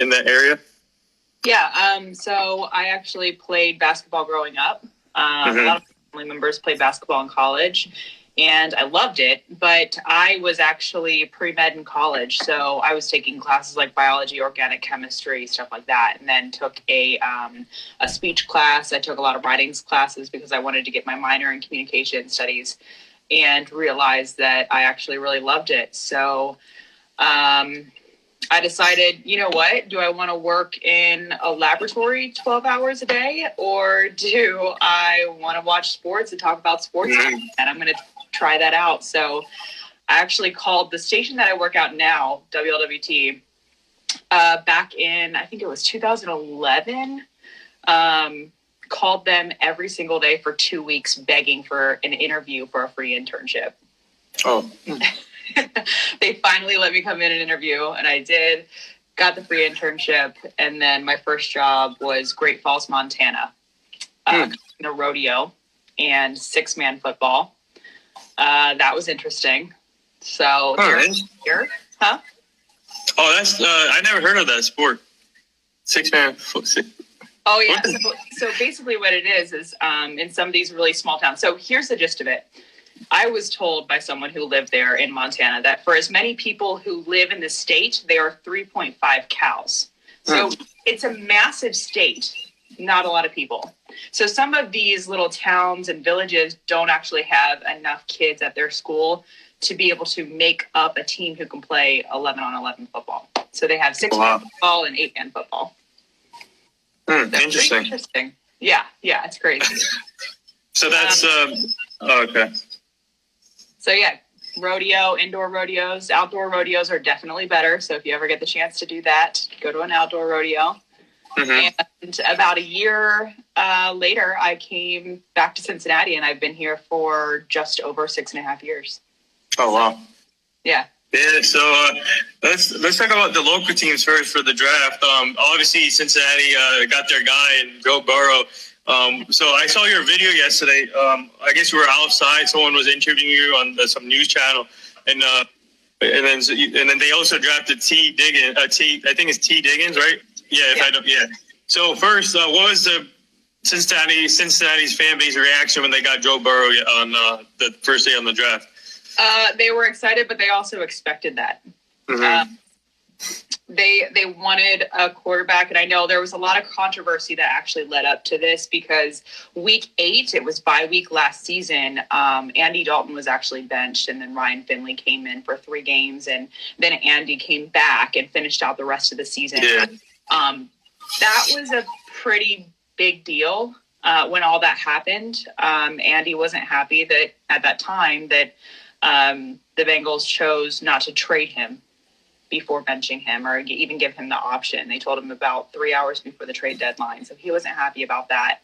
in that area? Yeah. So I actually played basketball growing up. A lot of family members played basketball in college, and I loved it. But I was actually pre-med in college, so I was taking classes like biology, organic chemistry, stuff like that, and then took a speech class. I took a lot of writings classes because I wanted to get my minor in communication studies, and realized that I actually really loved it. So I decided, you know what, do I want to work in a laboratory 12 hours a day, or do I want to watch sports and talk about sports? And I'm going to try that out. So I actually called the station that I work out now, WLWT, back in, I think it was 2011, called them every single day for 2 weeks begging for an interview for a free internship. Oh. They finally let me come in and interview, and I did, got the free internship, and then my first job was Great Falls, Montana, in a rodeo and 6-man football. That was interesting. So, here. Huh? Oh, that's, I never heard of that sport. 6-man football. Oh, yeah. So basically what it is in some of these really small towns. So here's the gist of it. I was told by someone who lived there in Montana that for as many people who live in the state, there are 3.5 cows. So it's a massive state, not a lot of people. So some of these little towns and villages don't actually have enough kids at their school to be able to make up a team who can play 11-on-11 football. So they have 6-man football and 8-man football. Interesting. Yeah, it's crazy. So that's, okay. So yeah, rodeo, indoor rodeos, outdoor rodeos are definitely better. So if you ever get the chance to do that, go to an outdoor rodeo. And about a year later, I came back to Cincinnati, and I've been here for just over 6.5 years. Oh, wow. Yeah. Yeah, so let's talk about the local teams first for the draft. Obviously, Cincinnati got their guy in Joe Burrow. So I saw your video yesterday. I guess you were outside. Someone was interviewing you on some news channel, and then they also drafted T Diggins. I think it's T Diggins, right? Yeah. So first, what was the Cincinnati's fan base reaction when they got Joe Burrow on the first day on the draft? They were excited, but they also expected that. They wanted a quarterback, and I know there was a lot of controversy that actually led up to this because week 8, it was bye week last season. Andy Dalton was actually benched, and then Ryan Finley came in for 3 games, and then Andy came back and finished out the rest of the season. Yeah. That was a pretty big deal when all that happened. Andy wasn't happy that at that time that the Bengals chose not to trade him before benching him or even give him the option. They told him about 3 hours before the trade deadline. So he wasn't happy about that.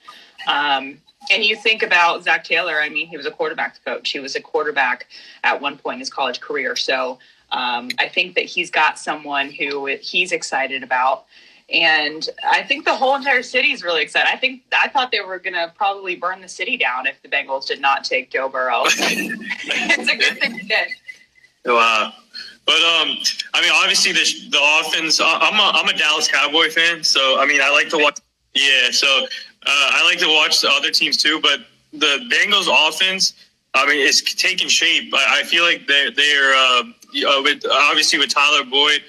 And you think about Zach Taylor. I mean, he was a quarterback coach. He was a quarterback at one point in his college career. So I think that he's got someone who he's excited about. And I think the whole entire city is really excited. I thought they were going to probably burn the city down if the Bengals did not take Joe Burrow. It's a good thing to get. Wow. But I mean, obviously the offense. I'm a Dallas Cowboy fan, so I mean, I like to watch. Yeah, so I like to watch the other teams too. But the Bengals offense, I mean, it's taking shape. I feel like they're with Tyler Boyd,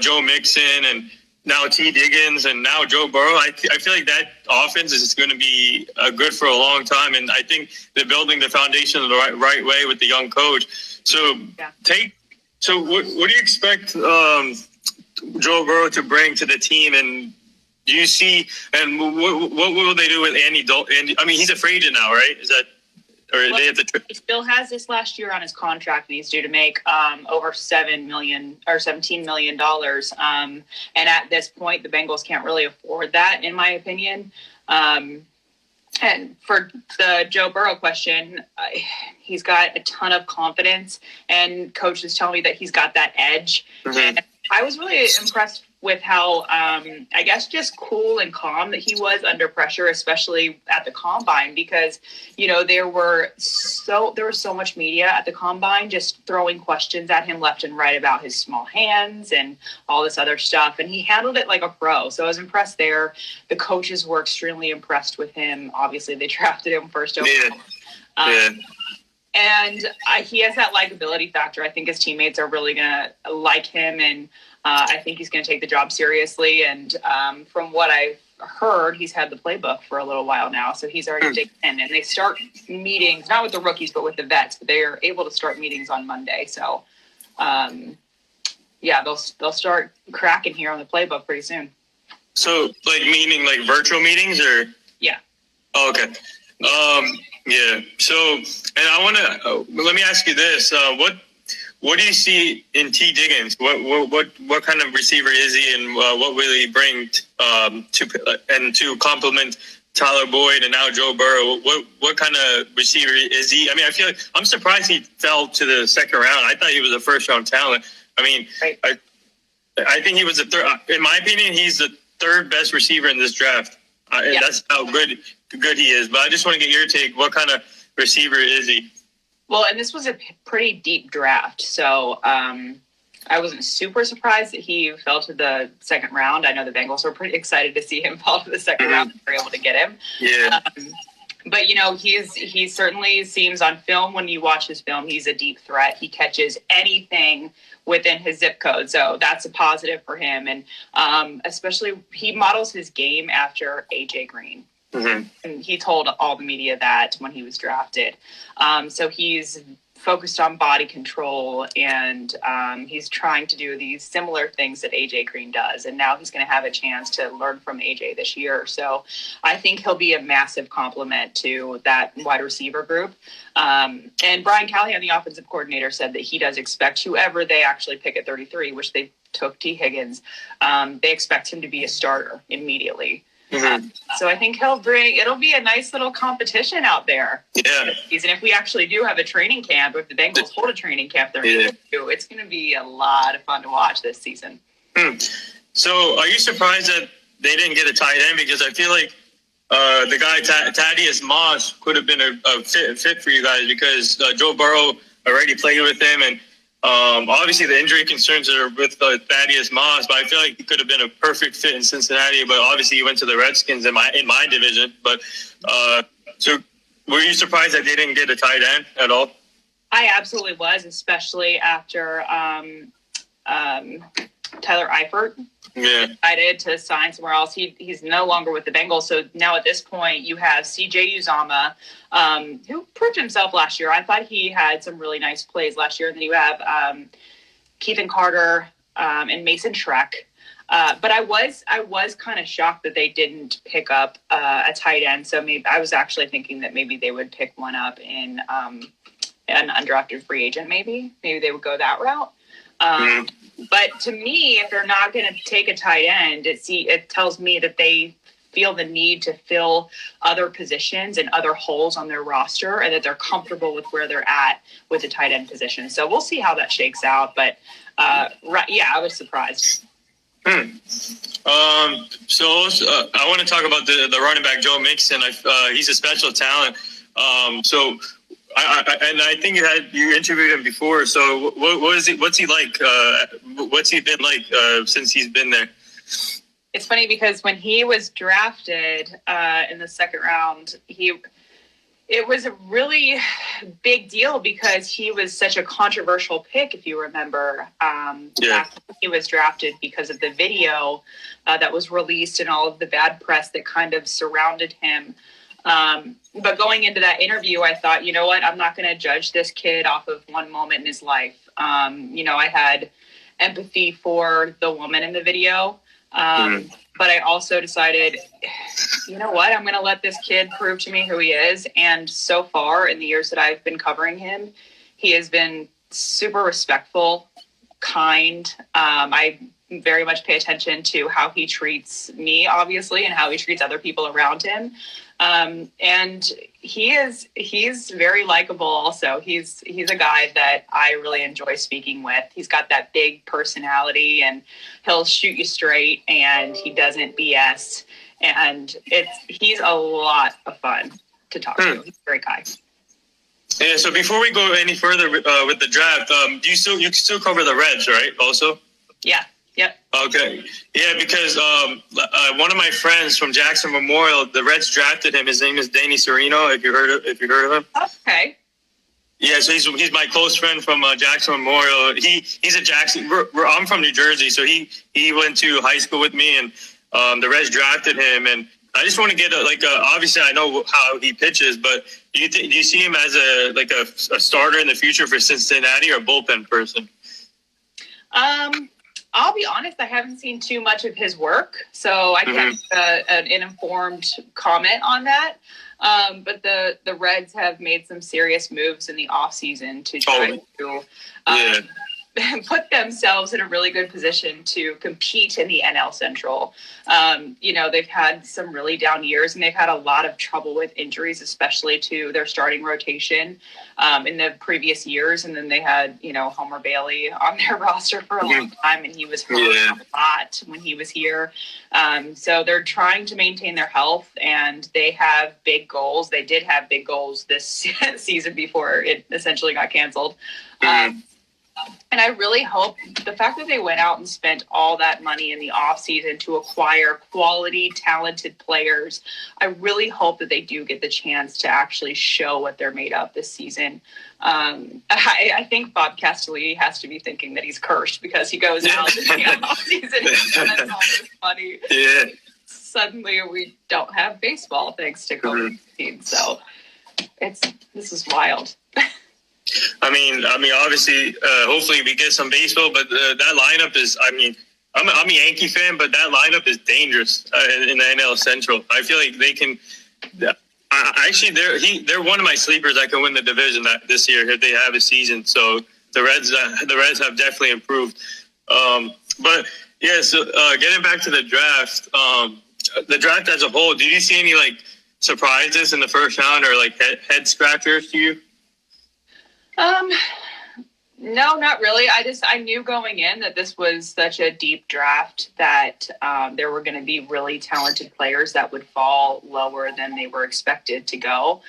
Joe Mixon, and now T Diggins, and now Joe Burrow. I feel like that offense is going to be good for a long time, and I think they're building the foundation the right way with the young coach. So So what do you expect Joe Burrow to bring to the team? And do you see, and what will they do with Andy Dalton? I mean, he's a free agent now, right? Is that, or they have to? He still has this last year on his contract, and he's due to make over $17 million. And at this point, the Bengals can't really afford that, in my opinion. And for the Joe Burrow question, he's got a ton of confidence, and coaches tell me that he's got that edge. And I was really impressed with how, I guess, just cool and calm that he was under pressure, especially at the combine, because, you know, there was so much media at the combine just throwing questions at him left and right about his small hands and all this other stuff. And he handled it like a pro. So I was impressed there. The coaches were extremely impressed with him. Obviously, they drafted him first overall. And he has that likability factor. I think his teammates are really going to like him, and I think he's going to take the job seriously. And from what I've heard, he's had the playbook for a little while now, so he's already taken in. And they start meetings, not with the rookies, but with the vets. But they are able to start meetings on Monday. So, yeah, they'll start cracking here on the playbook pretty soon. So, like, meaning like virtual meetings, or? Yeah. Oh, okay. Yeah. So, and I want to let me ask you this: what do you see in T. Diggins? What kind of receiver is he, and what will he bring to complement Tyler Boyd and now Joe Burrow? What kind of receiver is he? I mean, I feel like I'm surprised he fell to the second round. I thought he was a first round talent. I mean, right. I think he was the third. In my opinion, he's the third best receiver in this draft. Yeah. That's how good he is. But I just want to get your take. What kind of receiver is he? Well, and this was a pretty deep draft. So I wasn't super surprised that he fell to the second round. I know the Bengals were pretty excited to see him fall to the second round. They were able to get him. Yeah. But, you know, he certainly seems on film, when you watch his film, he's a deep threat. He catches anything within his zip code. So that's a positive for him. And especially he models his game after A.J. Green. Mm-hmm. And he told all the media that when he was drafted. So he's focused on body control, and he's trying to do these similar things that A.J. Green does. And now he's going to have a chance to learn from A.J. this year. So I think he'll be a massive compliment to that wide receiver group. And Brian Callahan, the offensive coordinator, said that he does expect whoever they actually pick at 33, which they took T. Higgins, they expect him to be a starter immediately. Mm-hmm. So I think it'll be a nice little competition out there. Yeah. And if we actually do have a training camp, if the Bengals hold a training camp there, it's going to be a lot of fun to watch this season. So are you surprised that they didn't get a tight end? Because I feel like the guy, Thaddeus Moss, could have been a fit for you guys, because Joe Burrow already played with him, and obviously the injury concerns are with Thaddeus Moss, but I feel like he could have been a perfect fit in Cincinnati. But obviously he went to the Redskins in my division. But so were you surprised that they didn't get a tight end at all? I absolutely was, especially after Tyler Eifert decided to sign somewhere else. He's no longer with the Bengals. So now at this point, you have CJ Uzomah, who proved himself last year. I thought he had some really nice plays last year. And then you have Keithan Carter and Mason Schreck. But I was kind of shocked that they didn't pick up a tight end. So maybe I was actually thinking that maybe they would pick one up in an undrafted free agent. Maybe they would go that route. But to me, if they're not going to take a tight end, it tells me that they feel the need to fill other positions and other holes on their roster, and that they're comfortable with where they're at with the tight end position. So we'll see how that shakes out. But I was surprised. So I want to talk about the running back, Joe Mixon. He's a special talent. I think you interviewed him before. So what's he like? What's he been like since he's been there? It's funny because when he was drafted in the second round, it was a really big deal because he was such a controversial pick, if you remember. He was drafted because of the video that was released and all of the bad press that kind of surrounded him. But going into that interview, I thought, you know what, I'm not going to judge this kid off of one moment in his life. I had empathy for the woman in the video. But I also decided, you know what, I'm going to let this kid prove to me who he is. And so far in the years that I've been covering him, he has been super respectful, kind. I very much pay attention to how he treats me, obviously, and how he treats other people around him. And he's very likable also. He's a guy that I really enjoy speaking with. He's got that big personality, and he'll shoot you straight, and he doesn't BS. And he's a lot of fun to talk to. He's a great guy. Yeah, so before we go any further with the draft, you can still cover the Reds, right? Also? Yeah. Yep. Okay. Yeah, because one of my friends from Jackson Memorial, the Reds drafted him. His name is Danny Serino. If you heard of him. Okay. Yeah, so he's my close friend from Jackson Memorial. He's a Jackson. I'm from New Jersey, so he went to high school with me, and the Reds drafted him. And I just want to get obviously I know how he pitches, but do you see him as a starter in the future for Cincinnati, or a bullpen person? I'll be honest, I haven't seen too much of his work, so I can't an informed comment on that. But the Reds have made some serious moves in the offseason to try to put themselves in a really good position to compete in the NL Central. They've had some really down years, and they've had a lot of trouble with injuries, especially to their starting rotation in the previous years. And then they had, Homer Bailey on their roster for a long time, and he was hurt a lot when he was here. So they're trying to maintain their health, and they have big goals. They did have big goals this season before it essentially got canceled. And I really hope the fact that they went out and spent all that money in the offseason to acquire quality, talented players, I really hope that they do get the chance to actually show what they're made of this season. I think Bob Castellini has to be thinking that he's cursed because he goes out in the offseason and spends all this money. Yeah. Suddenly we don't have baseball thanks to COVID-19. So this is wild. I mean, obviously, hopefully we get some baseball, but that lineup is, I'm a Yankee fan, but that lineup is dangerous in the NL Central. I feel like they can. Actually, they're one of my sleepers that can win the division this year if they have a season. So the Reds have definitely improved. But yeah, so getting back to the draft as a whole, did you see any surprises in the first round or head scratchers to you? No, not really. I knew going in that this was such a deep draft that there were going to be really talented players that would fall lower than they were expected to go.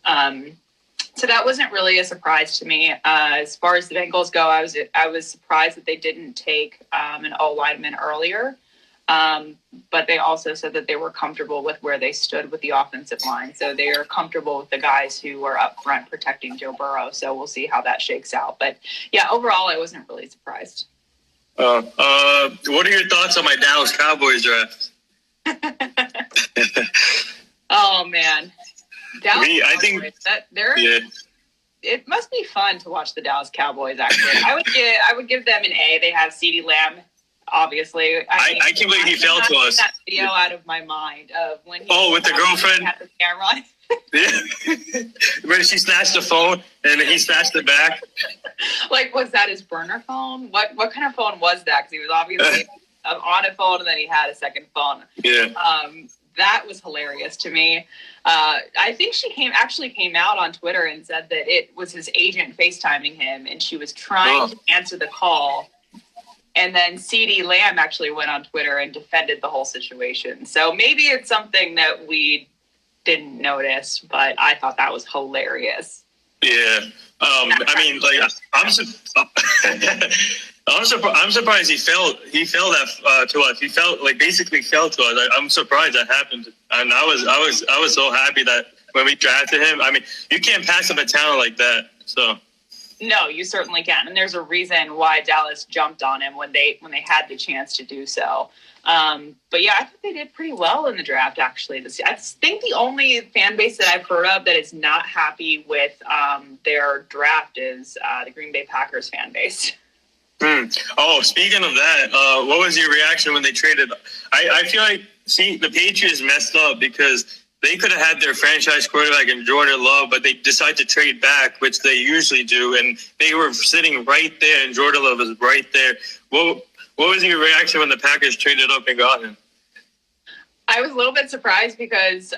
So that wasn't really a surprise to me. As far as the Bengals go, I was surprised that they didn't take an O-lineman earlier. But they also said that they were comfortable with where they stood with the offensive line. So they are comfortable with the guys who are up front protecting Joe Burrow. So we'll see how that shakes out. But yeah, overall, I wasn't really surprised. What are your thoughts on my Dallas Cowboys draft? Oh man. It must be fun to watch the Dallas Cowboys, actually. I would give them an A. They have CeeDee Lamb. Obviously, I can't believe he fell to us. That video out of my mind of when he with the girlfriend had the camera on. Yeah, when she snatched the phone and he snatched it back. Was that his burner phone? What kind of phone was that? Because he was obviously on a phone and then he had a second phone. Yeah. That was hilarious to me. I think she came out on Twitter and said that it was his agent FaceTiming him, and she was trying to answer the call. And then CeeDee Lamb actually went on Twitter and defended the whole situation. So maybe it's something that we didn't notice, but I thought that was hilarious. Yeah. I'm surprised he fell that to us. He basically fell to us. I'm surprised that happened. And I was so happy that when we drafted him, you can't pass up a talent like that. So. No, you certainly can. And there's a reason why Dallas jumped on him when they had the chance to do so. But yeah, I think they did pretty well in the draft, actually. I think the only fan base that I've heard of that is not happy with their draft is the Green Bay Packers fan base. Oh, speaking of that, what was your reaction when they traded? I feel like, the Patriots messed up because they could have had their franchise quarterback in Jordan Love, but they decided to trade back, which they usually do, and they were sitting right there, and Jordan Love was right there. What What was your reaction when the Packers traded up and got him? I was a little bit surprised because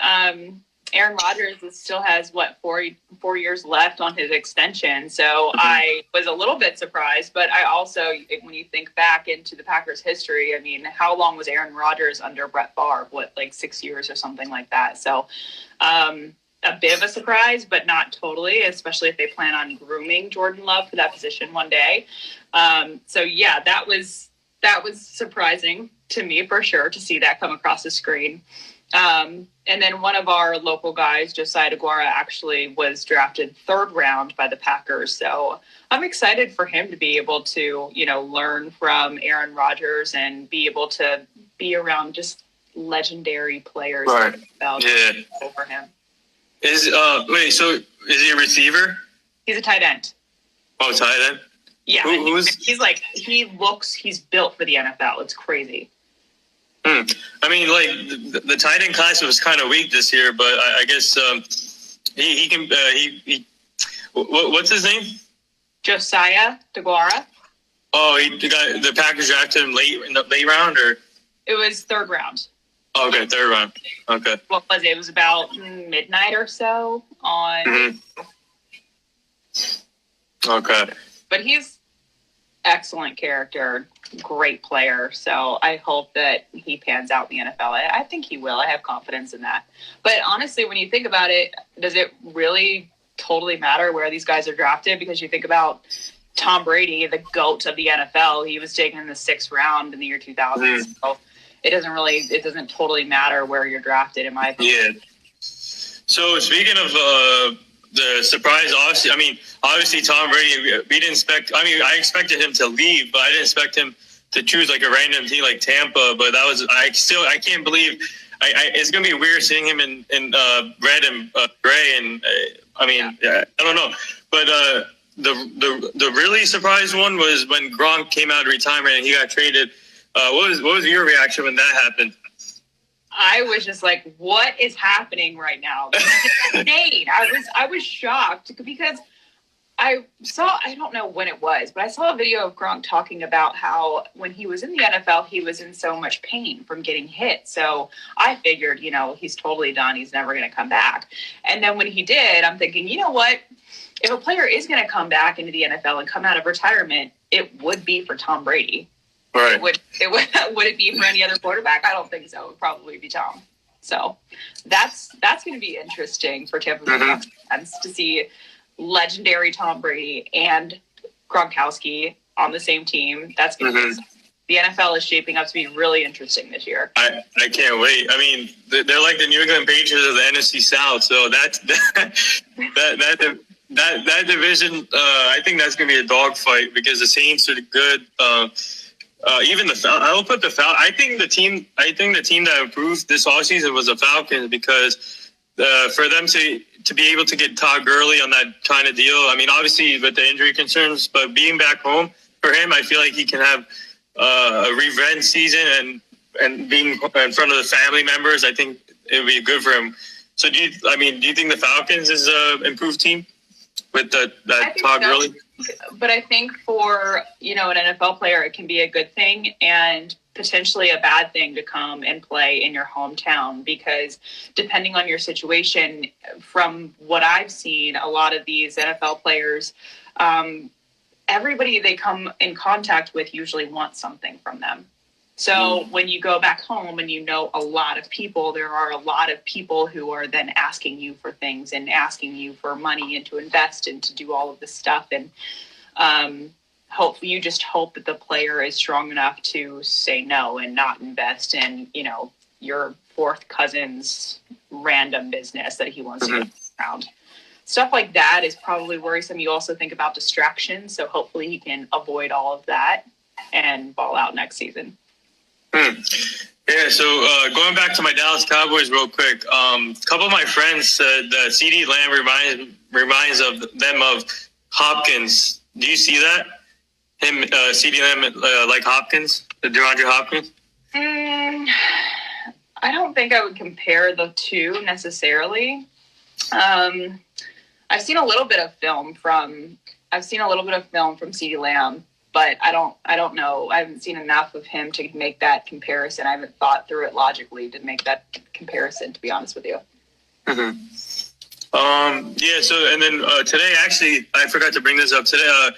Aaron Rodgers still has, 4 years left on his extension. So I was a little bit surprised, but I also, when you think back into the Packers history, I mean, how long was Aaron Rodgers under Brett Favre? 6 years or something like that. So a bit of a surprise, but not totally, especially if they plan on grooming Jordan Love for that position one day. So yeah, that was surprising to me for sure to see that come across the screen. And then one of our local guys, Josiah DeGuara, actually was drafted 3rd round by the Packers. So I'm excited for him to be able to, learn from Aaron Rodgers and be able to be around just legendary players. Right. Yeah. Over him. So is he a receiver? He's a tight end. Oh, tight end? Yeah. He's built for the NFL. It's crazy. I mean, the tight end class was kind of weak this year, but I guess he can. What's his name? Josiah DeGuara. Oh, the Packers drafted him in the late round, or it was 3rd round. Oh, okay, 3rd round. Okay. What was it? It was about midnight or so on. Mm-hmm. Okay. But he's excellent character, great player. So I hope that he pans out in the NFL. I think he will. I have confidence in that. But honestly, when you think about it, does it really totally matter where these guys are drafted? Because you think about Tom Brady, the GOAT of the NFL, he was taken in the 6th round in the year 2000. Mm. So it doesn't totally matter where you're drafted, in my opinion. Yeah. So speaking of the surprise, obviously Tom Brady, I expected him to leave, but I didn't expect him to choose like a random team like Tampa. But I can't believe it's going to be weird seeing him in red and gray. And I don't know. But the really surprise one was when Gronk came out of retirement and he got traded. What was your reaction when that happened? I was just like, what is happening right now? It's insane. I was shocked because I don't know when it was, but I saw a video of Gronk talking about how when he was in the NFL, he was in so much pain from getting hit. So I figured, he's totally done. He's never going to come back. And then when he did, I'm thinking, you know what? If a player is going to come back into the NFL and come out of retirement, it would be for Tom Brady. Right. Would it be for any other quarterback? I don't think so. It would probably be Tom. So that's going to be interesting for Tampa Bay fans to see legendary Tom Brady and Gronkowski on the same team. That's going to be the NFL is shaping up to be really interesting this year. I can't wait. I mean, they're like the New England Patriots of the NFC South. So that division, I think that's going to be a dogfight because the Saints are good. Even the I'll put the Falcons. I think the team that improved this offseason was the Falcons because for them to be able to get Todd Gurley on that kind of deal. I mean, obviously with the injury concerns, but being back home for him, I feel like he can have a revenge season and being in front of the family members. I think it would be good for him. So do you think the Falcons is an improved team with that Todd Gurley? But I think for, an NFL player, it can be a good thing and potentially a bad thing to come and play in your hometown because depending on your situation, from what I've seen, a lot of these NFL players, everybody they come in contact with usually wants something from them. So when you go back home and a lot of people, there are a lot of people who are then asking you for things and asking you for money and to invest and to do all of this stuff. And you just hope that the player is strong enough to say no and not invest in, your fourth cousin's random business that he wants to get around. Stuff like that is probably worrisome. You also think about distractions. So hopefully he can avoid all of that and ball out next season. Yeah, so going back to my Dallas Cowboys real quick, a couple of my friends said that CeeDee Lamb reminds of them of Hopkins. Do you see that? Him, CeeDee Lamb, like Hopkins, the DeAndre Hopkins? I don't think I would compare the two necessarily. I've seen a little bit of film from CeeDee Lamb. But I don't know. I haven't seen enough of him to make that comparison. I haven't thought through it logically to make that comparison, to be honest with you. Mm-hmm. Yeah. So, and then today, actually, I forgot to bring this up today.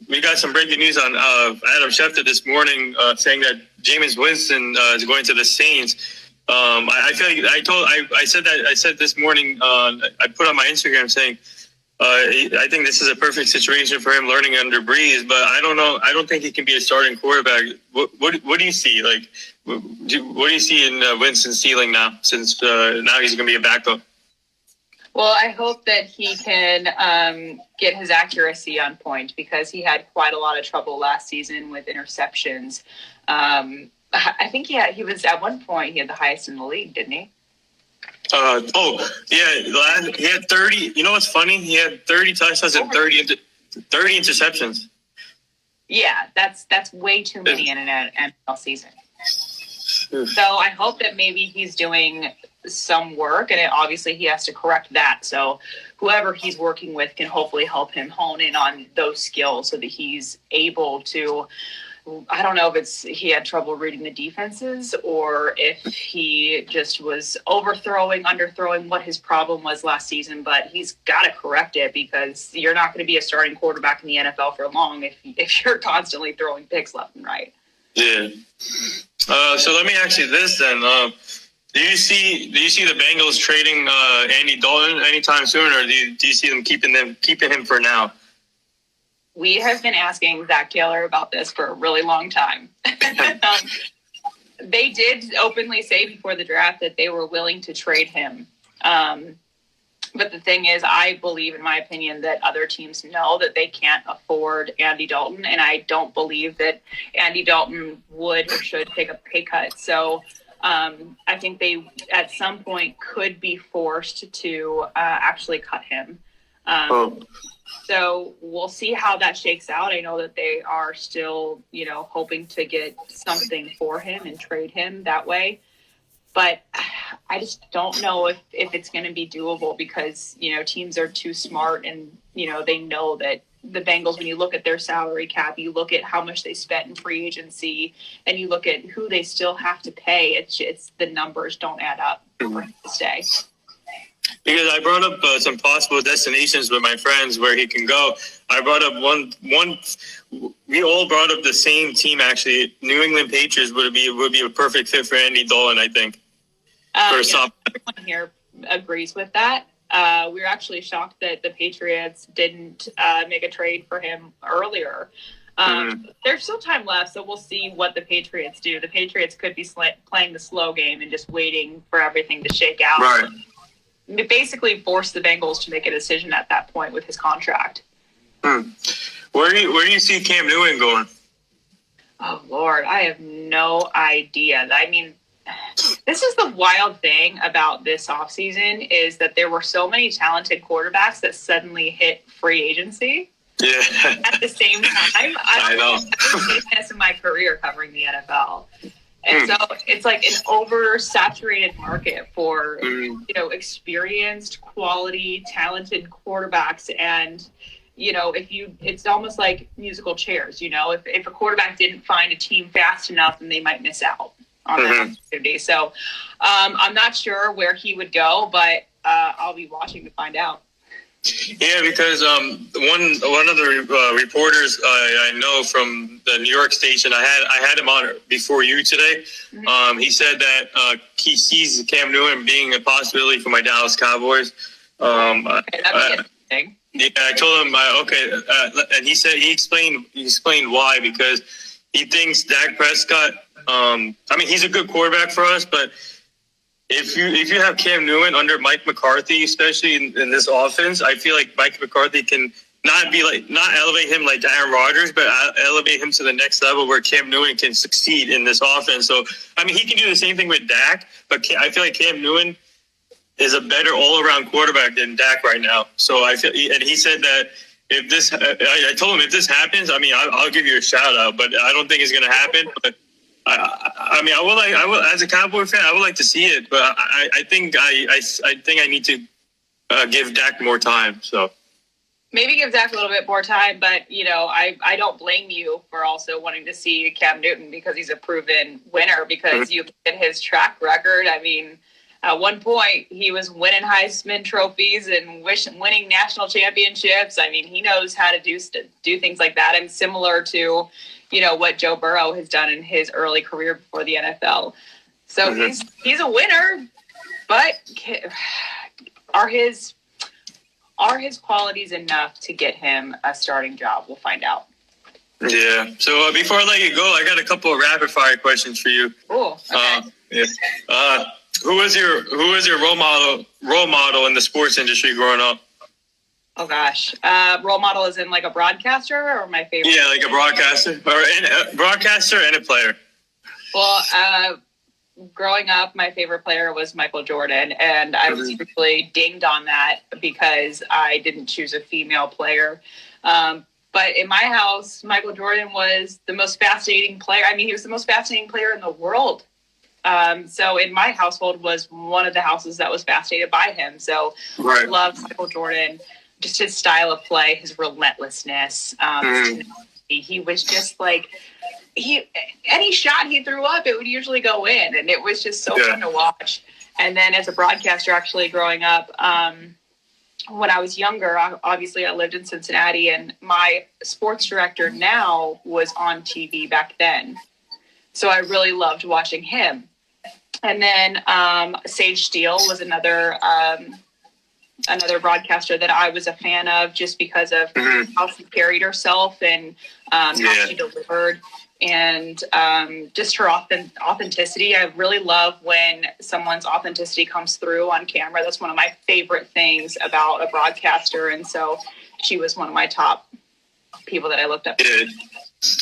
We got some breaking news on Adam Schefter this morning saying that Jameis Winston is going to the Saints. I feel like I said this morning. I put on my Instagram saying I think this is a perfect situation for him learning under Breeze. But I don't know. I don't think he can be a starting quarterback. What do you see? Like, what do you see in Winston's ceiling now? Since now he's going to be a backup. Well, I hope that he can get his accuracy on point, because he had quite a lot of trouble last season with interceptions. I think he was at one point he had the highest in the league, didn't he? He had 30. You know what's funny? He had 30 touchdowns and 30 interceptions. Yeah, that's way too many in an NFL season. So I hope that maybe he's doing some work, and obviously he has to correct that. So whoever he's working with can hopefully help him hone in on those skills so that he's able to, I don't know if he had trouble reading the defenses or if he just was overthrowing, underthrowing, what his problem was last season, but he's got to correct it, because you're not going to be a starting quarterback in the NFL for long if you're constantly throwing picks left and right. Yeah. So let me ask you this then. Do you see the Bengals trading Andy Dalton anytime soon, or do you see them keeping him for now? We have been asking Zach Taylor about this for a really long time. They did openly say before the draft that they were willing to trade him. But the thing is, I believe, in my opinion, that other teams know that they can't afford Andy Dalton, and I don't believe that Andy Dalton would or should take a pay cut. So I think they, at some point, could be forced to actually cut him. So we'll see how that shakes out. I know that they are still, hoping to get something for him and trade him that way. But I just don't know if it's going to be doable, because, teams are too smart, and, they know that the Bengals, when you look at their salary cap, you look at how much they spent in free agency, and you look at who they still have to pay. It's the numbers don't add up for him to stay. Because I brought up some possible destinations with my friends where he can go. I brought up one. We all brought up the same team, actually. New England Patriots would be a perfect fit for Andy Dalton, I think. Everyone here agrees with that. We were actually shocked that the Patriots didn't make a trade for him earlier. There's still time left, so we'll see what the Patriots do. The Patriots could be playing the slow game and just waiting for everything to shake out. Right. It basically forced the Bengals to make a decision at that point with his contract. Where do you see Cam Newton going? Oh, Lord, I have no idea. I mean, this is the wild thing about this offseason, is that there were so many talented quarterbacks that suddenly hit free agency. Yeah. At the same time. I know. I've seen this in my career covering the NFL. And so it's like an oversaturated market for, experienced, quality, talented quarterbacks. And, it's almost like musical chairs, if a quarterback didn't find a team fast enough, then they might miss out on that opportunity. So I'm not sure where he would go, but I'll be watching to find out. Yeah, because one of the reporters I know from the New York station, I had him on before you today. He said that he sees Cam Newton being a possibility for my Dallas Cowboys. Okay, that'd be interesting. Yeah, I told him and he said he explained why, because he thinks Dak Prescott. He's a good quarterback for us, but if you have Cam Newton under Mike McCarthy, especially in this offense, I feel like Mike McCarthy can not elevate him like Aaron Rodgers, but elevate him to the next level where Cam Newton can succeed in this offense. So, he can do the same thing with Dak, but I feel like Cam Newton is a better all-around quarterback than Dak right now. So I feel, and he said that if this, I told him if this happens, I'll give you a shout out, but I don't think it's going to happen. But I will, as a Cowboy fan, I would like to see it, but I think I need to give Dak more time. So maybe give Zach a little bit more time, but I don't blame you for also wanting to see Cam Newton because he's a proven winner. Because you look at his track record. I mean, at one point he was winning Heisman trophies and winning national championships. I mean, he knows how to do things like that, and similar to what Joe Burrow has done in his early career before the NFL. So he's a winner, but are his qualities enough to get him a starting job? We'll find out. Yeah. So before I let you go, I got a couple of rapid fire questions for you. Cool. Okay. Who was your role model in the sports industry growing up? Oh gosh, role model is in like a broadcaster or my favorite? Yeah, like a broadcaster and a player. Well, growing up, my favorite player was Michael Jordan, and I was usually dinged on that because I didn't choose a female player. But in my house, Michael Jordan was the most fascinating player. I mean, he was the most fascinating player in the world. So in my household was one of the houses that was fascinated by him. So I love Michael Jordan, just his style of play, his relentlessness. He was just like, any shot he threw up, it would usually go in, and it was just so fun to watch. And then as a broadcaster, actually growing up, when I was younger, obviously I lived in Cincinnati, and my sports director now was on TV back then. So I really loved watching him. And then Sage Steele was another broadcaster that I was a fan of just because of how she carried herself and how she delivered. And just her authenticity. I really love when someone's authenticity comes through on camera. That's one of my favorite things about a broadcaster. And so she was one of my top people that I looked up to.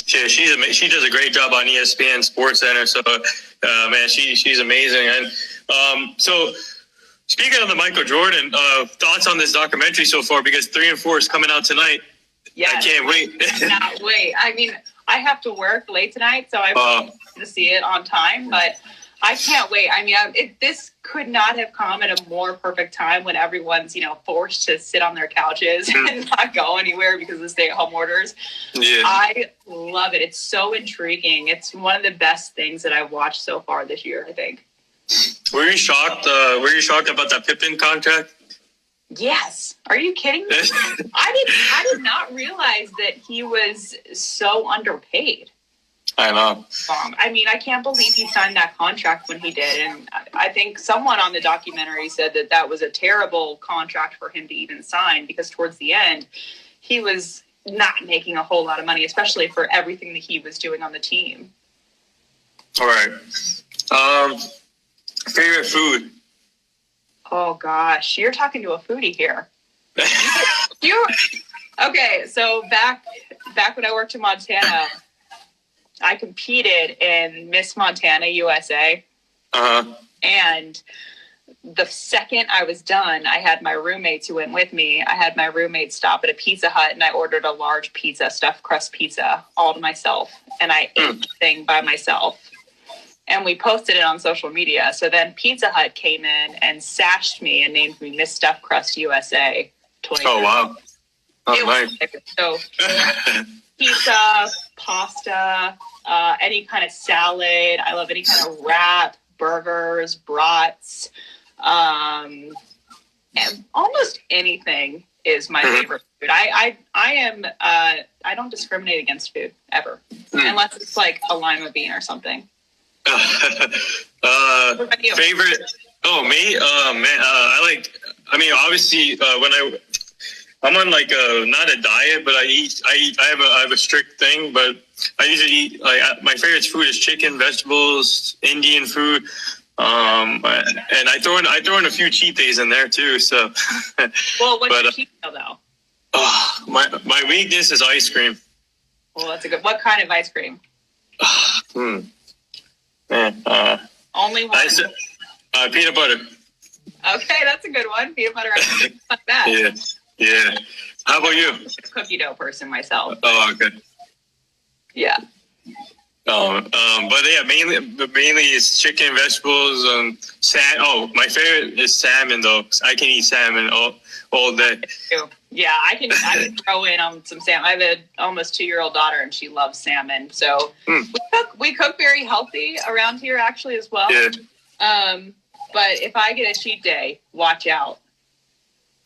Yeah, she does a great job on ESPN Sports Center. So, man, she's amazing. And so, speaking of the Michael Jordan, thoughts on this documentary so far? Because 3 and 4 is coming out tonight. Yeah, I can't wait. Cannot wait. I mean, I have to work late tonight, so I want to see it on time, but I can't wait. I mean, this could not have come at a more perfect time when everyone's, forced to sit on their couches and not go anywhere because of the stay-at-home orders. Yeah. I love it. It's so intriguing. It's one of the best things that I've watched so far this year, I think. Were you shocked? About that Pippen contract? Yes. Are you kidding me? I did not realize that he was so underpaid. I know. I mean, I can't believe he signed that contract when he did. And I think someone on the documentary said that was a terrible contract for him to even sign because towards the end, he was not making a whole lot of money, especially for everything that he was doing on the team. All right. Favorite food? Oh, gosh. You're talking to a foodie here. Okay, so back when I worked in Montana, I competed in Miss Montana USA. And the second I was done, I had my roommates who went with me. I had my roommate stop at a Pizza Hut, and I ordered a large pizza, stuffed crust pizza, all to myself. And I ate the thing by myself. And we posted it on social media. So then Pizza Hut came in and sashed me and named me Miss Stuffed Crust USA. Oh, wow. Oh, nice. So pizza, pasta, any kind of salad. I love any kind of wrap, burgers, brats. And almost anything is my favorite food. I don't discriminate against food ever. Unless it's like a lima bean or something. Favorite? Oh, me? Obviously, when I'm on not a diet, but I have a strict thing, but I usually eat, my favorite food is chicken, vegetables, Indian food. And I throw in a few cheat days in there too, so. Well, what's your cheat meal though? My weakness is ice cream. Well, that's a good, what kind of ice cream? Only one. Peanut butter. Okay, that's a good one. Peanut butter ice cream. Not bad. Yeah. How about you? I'm a cookie dough person myself. Oh, okay. Yeah. But yeah, mainly it's chicken, vegetables, my favorite is salmon though. I can eat salmon all day. Yeah, I can throw in some salmon. I have an almost 2-year-old daughter, and she loves salmon. So we cook very healthy around here, actually, as well. Yeah. But if I get a cheat day, watch out.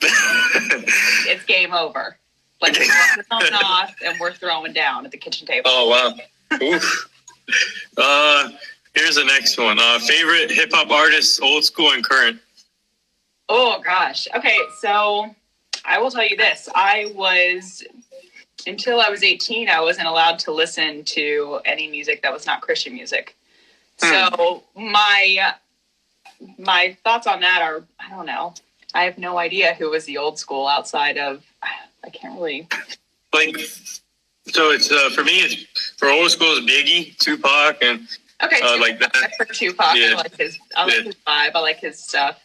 It's game over. Like we're throwing off and we're throwing down at the kitchen table. Oh wow! Oof. Here's the next one. Favorite hip hop artists, old school and current. Oh gosh. Okay, so I will tell you this. Until I was 18, I wasn't allowed to listen to any music that was not Christian music. So my thoughts on that are, I don't know. I have no idea who was the old school outside of, I can't really. Like, so it's for old school is Biggie, Tupac, and Tupac, like that. For Tupac, Yeah. I like his vibe. I like his stuff.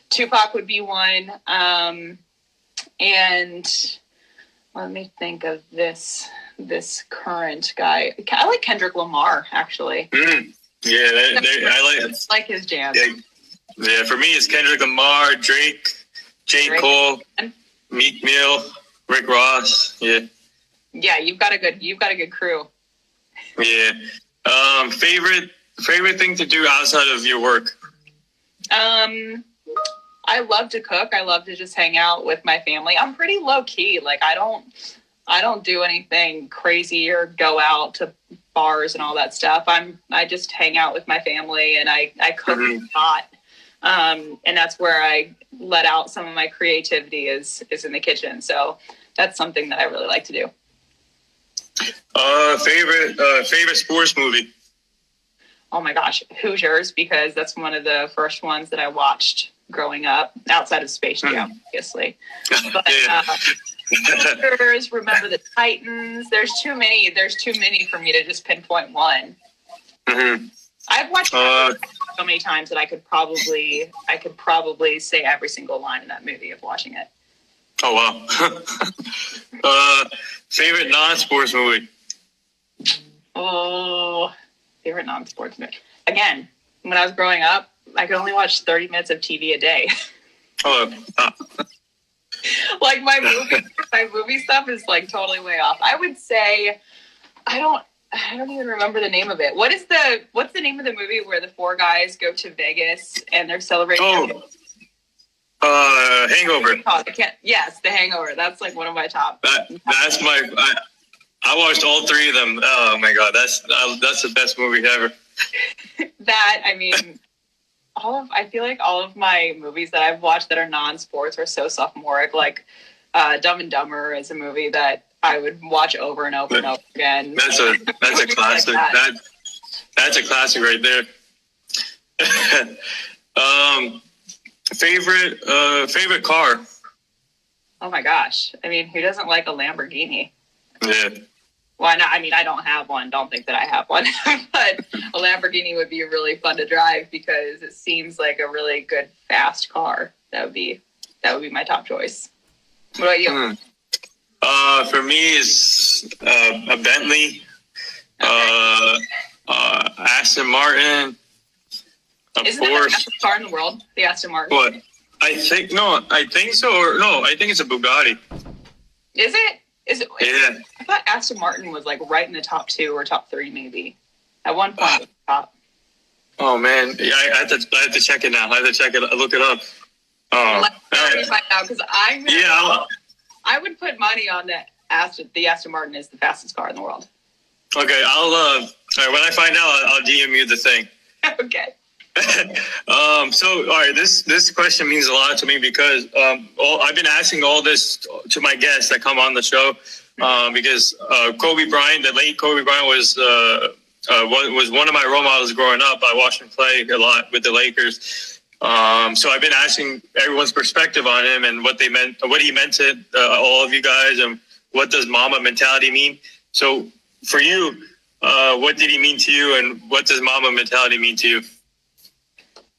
Tupac would be one. And let me think of this current guy. I like Kendrick Lamar, actually. Yeah, I like his jam. Yeah, for me it's Kendrick Lamar, Drake, J. Cole, Meek Mill, Rick Ross. Yeah. Yeah, you've got a good crew. Yeah. Favorite thing to do outside of your work? I love to cook. I love to just hang out with my family. I'm pretty low key. Like I don't do anything crazy or go out to bars and all that stuff. I just hang out with my family and I cook a lot. And that's where I let out some of my creativity is in the kitchen. So that's something that I really like to do. Favorite sports movie? Oh my gosh, Hoosiers, because that's one of the first ones that I watched growing up, outside of Space Jam, obviously. But Hoosiers, Remember the Titans. There's too many for me to just pinpoint one. I've watched so many times that I could probably say every single line in that movie of watching it. Oh wow. Favorite non-sports movie? Oh, favorite non-sports movie. Again, when I was growing up, I could only watch 30 minutes of TV a day. Oh. Like my movie stuff is like totally way off. I would say I don't even remember the name of it. What's the name of the movie where the 4 guys go to Vegas and they're celebrating? Hangover. Yes, The Hangover. That's like one of my top. That's I watched all 3 of them. Oh my god, that's the best movie ever. I feel like all of my movies that I've watched that are non-sports are so sophomoric. Like Dumb and Dumber is a movie that I would watch over and over and over again. That's a classic. Like that's a classic right there. Favorite car? Oh my gosh! I mean, who doesn't like a Lamborghini? Yeah. Why not? I mean, I don't have one. Don't think that I have one. But a Lamborghini would be really fun to drive because it seems like a really good, fast car. That would be my top choice. What about you? For me, it's a Bentley, Aston Martin, Isn't that the fastest car in the world, the Aston Martin? What? I think so. Or no, I think it's a Bugatti. Is it? Yeah. I thought Aston Martin was like right in the top 2 or top 3, maybe. At one point, it was top. Oh man, yeah, I have to check it now. I have to check it. Look it up. Let me find out because I would put money on the Aston Martin is the fastest car in the world. Okay, all right, when I find out, I'll DM you the thing. Okay. So, all right, this question means a lot to me because I've been asking all this to my guests that come on the show because Kobe Bryant, the late Kobe Bryant, was one of my role models growing up. I watched him play a lot with the Lakers. So I've been asking everyone's perspective on him and what he meant to all of you guys, and what does Mamba mentality mean? So for you, what did he mean to you, and what does Mamba mentality mean to you?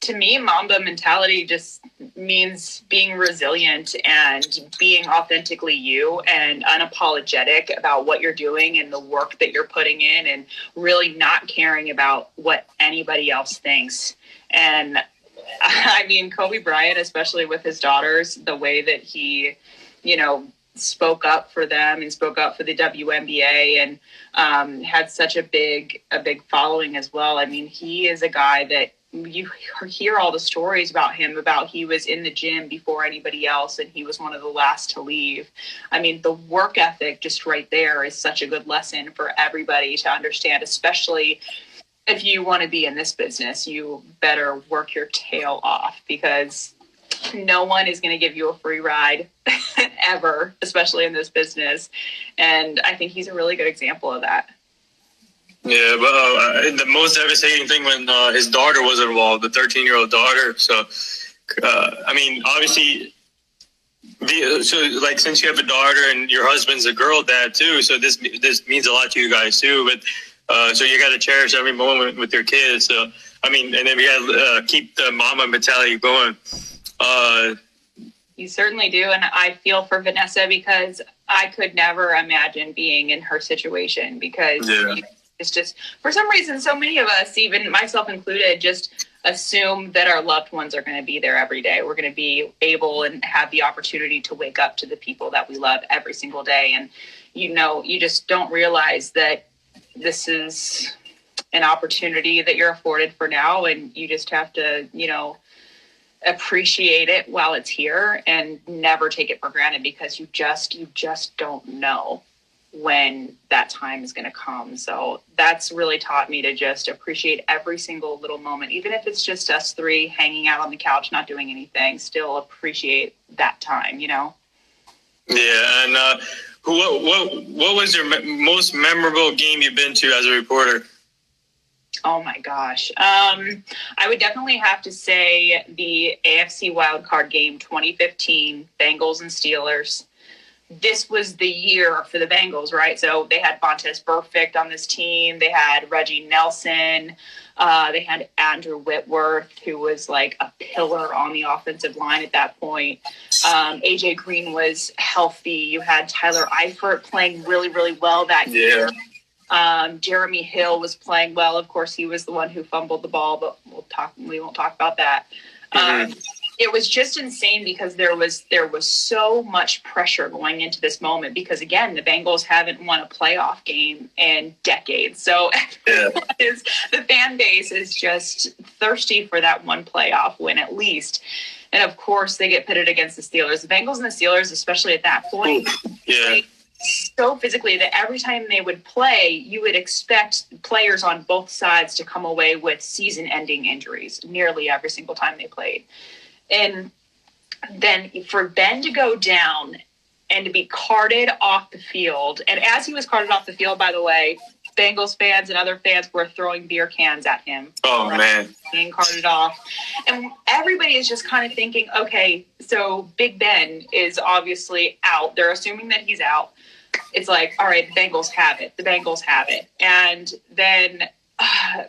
To me, Mamba mentality just means being resilient and being authentically you and unapologetic about what you're doing and the work that you're putting in, and really not caring about what anybody else thinks. And I mean, Kobe Bryant, especially with his daughters, the way that he, spoke up for them and spoke up for the WNBA and had such a big following as well. I mean, he is a guy that you hear all the stories about him, about he was in the gym before anybody else and he was one of the last to leave. I mean, the work ethic just right there is such a good lesson for everybody to understand, especially if you want to be in this business. You better work your tail off, because no one is going to give you a free ride ever, especially in this business. And I think he's a really good example of that. Yeah, but the most devastating thing when his daughter was involved, the 13-year-old daughter. So, I mean, obviously, since you have a daughter and your husband's a girl dad too, so this means a lot to you guys too. But so you got to cherish every moment with your kids. So, I mean, and then we got to keep the mama mentality going. You certainly do. And I feel for Vanessa, because I could never imagine being in her situation, because it's just, for some reason, so many of us, even myself included, just assume that our loved ones are going to be there every day. We're going to be able and have the opportunity to wake up to the people that we love every single day. And, you just don't realize that this is an opportunity that you're afforded for now. And you just have to, appreciate it while it's here and never take it for granted, because you just don't know when that time is going to come. So that's really taught me to just appreciate every single little moment, even if it's just us three hanging out on the couch, not doing anything, still appreciate that time, Yeah. And what was your most memorable game you've been to as a reporter? Oh my gosh. I would definitely have to say the AFC wildcard game 2015, Bengals and Steelers. This was the year for the Bengals, right? So they had Vontaze Burfict on this team. They had Reggie Nelson. They had Andrew Whitworth, who was like a pillar on the offensive line at that point. AJ Green was healthy. You had Tyler Eifert playing really, really well that year. Jeremy Hill was playing well. Of course, he was the one who fumbled the ball, but we won't talk about that. It was just insane, because there was so much pressure going into this moment, because again, the Bengals haven't won a playoff game in decades. So the fan base is just thirsty for that one playoff win at least. And of course, they get pitted against the Steelers. The Bengals and the Steelers, especially at that point, so physically that every time they would play, you would expect players on both sides to come away with season-ending injuries nearly every single time they played. And then for Ben to go down and to be carted off the field, and as he was carted off the field, by the way, Bengals fans and other fans were throwing beer cans at him. Oh, man. Being carted off. And everybody is just kind of thinking, okay, so Big Ben is obviously out. They're assuming that he's out. It's like, all right, the Bengals have it. The Bengals have it. And then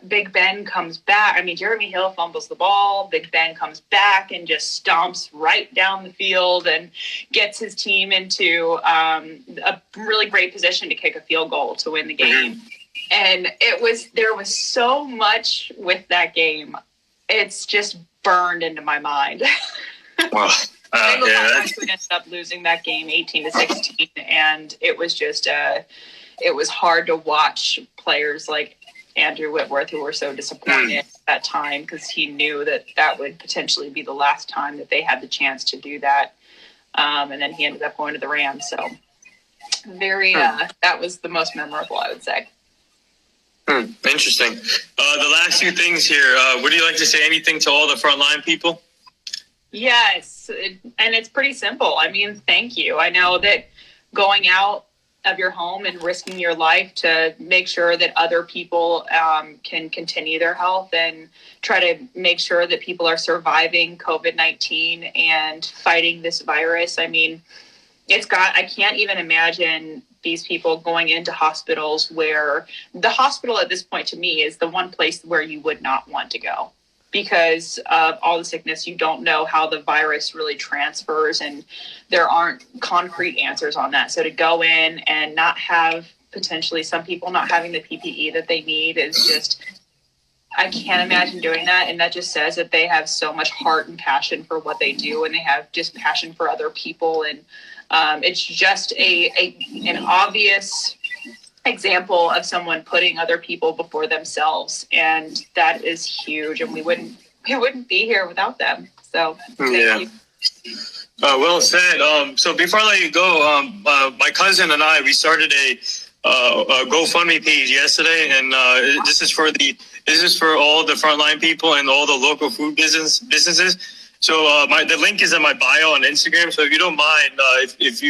Big Ben comes back. I mean, Jeremy Hill fumbles the ball. Big Ben comes back and just stomps right down the field and gets his team into a really great position to kick a field goal to win the game. And there was so much with that game. It's just burned into my mind. Wow. Actually ended up losing that game 18-16, and it was just it was hard to watch players like Andrew Whitworth, who were so disappointed at that time, because he knew that would potentially be the last time that they had the chance to do that. And then he ended up going to the Rams. So that was the most memorable, I would say. Interesting. The last few things here. Would you like to say anything to all the frontline people? Yes, and it's pretty simple. I mean, thank you. I know that going out of your home and risking your life to make sure that other people can continue their health and try to make sure that people are surviving COVID-19 and fighting this virus. I mean, I can't even imagine these people going into hospitals, where the hospital at this point to me is the one place where you would not want to go, because of all the sickness. You don't know how the virus really transfers, and there aren't concrete answers on that. So to go in and not have, potentially some people not having the PPE that they need is just I can't imagine doing that. And that just says that they have so much heart and passion for what they do, and they have just passion for other people. And it's just an obvious example of someone putting other people before themselves. And that is huge. And we wouldn't be here without them. So thank you. Well said. So before I let you go, my cousin and I, we started a GoFundMe page yesterday, and this is for all the frontline people and all the local food businesses. So the link is in my bio on Instagram. So if you don't mind, if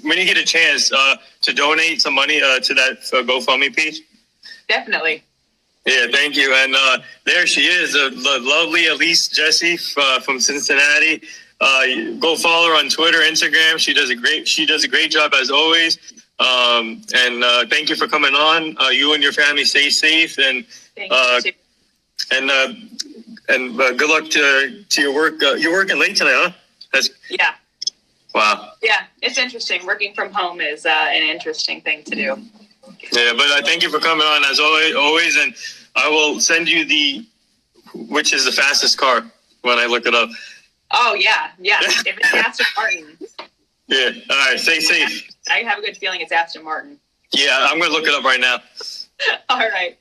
when you get a chance to donate some money to that GoFundMe page. Definitely. Yeah, thank you. And there she is, the lovely Elise Jesse from Cincinnati. Go follow her on Twitter, Instagram. She does a great job as always. And thank you for coming on. You and your family stay safe, and Thank you. And good luck to your work. You're working late tonight, huh? Yeah. Wow. Yeah, it's interesting. Working from home is an interesting thing to do. Yeah, but I thank you for coming on as always, and I will send you which is the fastest car when I look it up. Oh yeah. If it's Aston Martin. Yeah. All right. Stay safe. I have a good feeling it's Aston Martin. Yeah, I'm gonna look it up right now. All right.